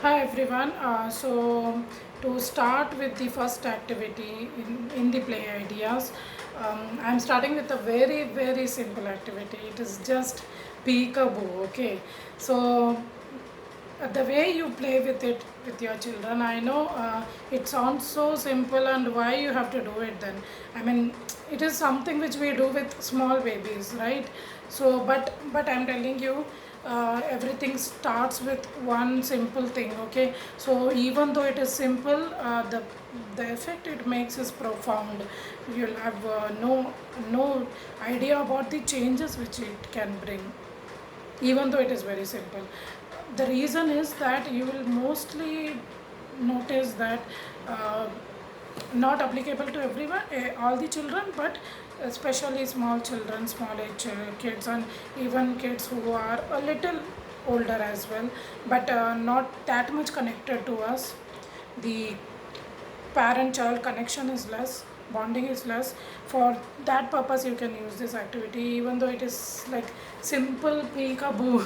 Hi everyone. To start with the first activity in the play ideas, I'm starting with a very simple activity. It is just peekaboo. Okay, so the way you play with it with your children, I know it sounds so simple, and why you have to do it then? I mean, it is something which we do with small babies, right? But I'm telling you, everything starts with one simple thing. Okay, so even though it is simple, the effect it makes is profound. You'll have no idea about the changes which it can bring, even though it is very simple. The reason is that you will mostly notice that uh, not applicable to everyone, all the children, but especially small children, small age kids, and even kids who are a little older as well, but not that much connected to us. The parent child connection is less, bonding is less. For that purpose you can use this activity, even though it is like simple peekaboo.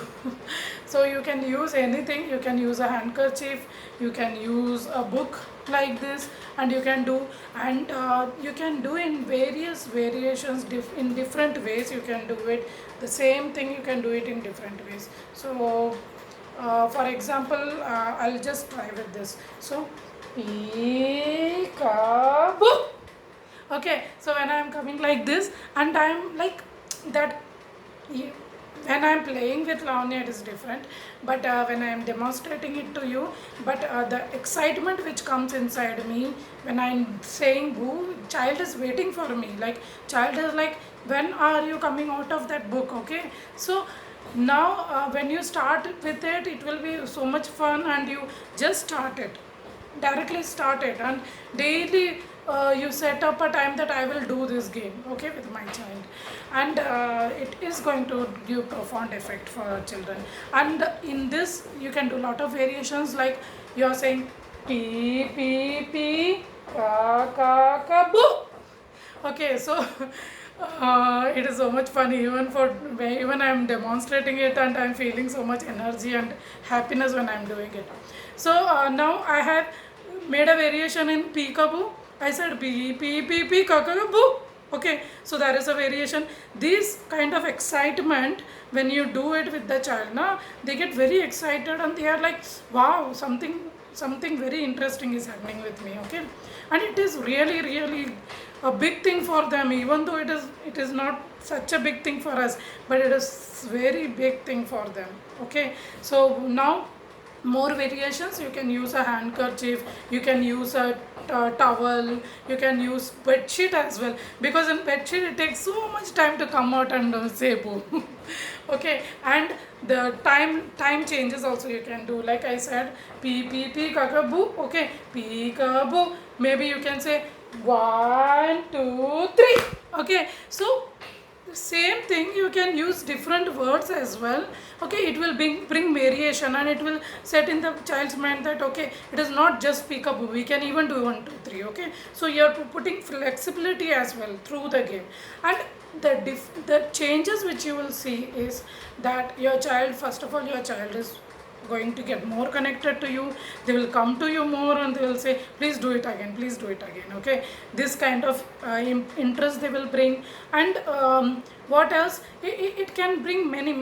So you can use anything. You can use a handkerchief, you can use a book like this, and you can do, and you can do in various variations, in different ways you can do it. The same thing you can do it in different ways. So for example, I'll just try with this. So peekaboo. Okay, so when I'm coming like this, and I'm like that, when I'm playing with Lavanya it is different, but when I'm demonstrating it to you, but the excitement which comes inside me when I'm saying boo, child is waiting for me. Like, child is like, when are you coming out of that book? Okay, so now when you start with it, it will be so much fun, and you just start it, directly start it, and daily you set up a time that I will do this game, okay, with my child, and it is going to give profound effect for children. And in this you can do a lot of variations, like you are saying pee pee pee, ka ka ka boo. Okay, so it is so much fun, even I'm demonstrating it, and I'm feeling so much energy and happiness when I'm doing it. So now I have made a variation in peekaboo. I said pee pee pee pee kakaboo. Okay, so there is a variation. This kind of excitement, when you do it with the child, na, they get very excited, and they are like, wow, something very interesting is happening with me. Okay, and it is really a big thing for them, even though it is not such a big thing for us, but it is very big thing for them. Okay, so now more variations. You can use a handkerchief, you can use a towel, you can use bed sheet as well, because in bed sheet it takes so much time to come out and say boo. Okay, and the time changes also you can do, like I said, pee pee pee kakaboo. Okay, peekaboo. Maybe you can say 1 2 3. Okay, so the same thing you can use different words as well. Okay, it will bring variation, and it will set in the child's mind that, okay, it is not just peekaboo, we can even do 1 2 3. Okay, so you are putting flexibility as well through the game. And the changes which you will see is that your child, first of all, your child is going to get more connected to you. They will come to you more, and they will say, please do it again, please do it again. Okay, this kind of interest they will bring. And what else, it can bring many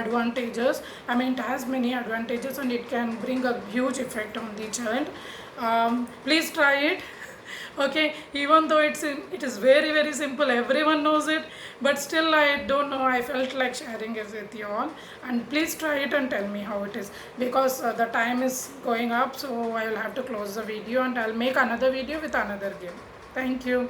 advantages. I mean, it has many advantages, and it can bring a huge effect on the child. Please try it. Okay, even though it is very simple, everyone knows it, but still I don't know, I felt like sharing it with you all. And please try it and tell me how it is, because the time is going up, so I will have to close the video, and I'll make another video with another game. Thank you.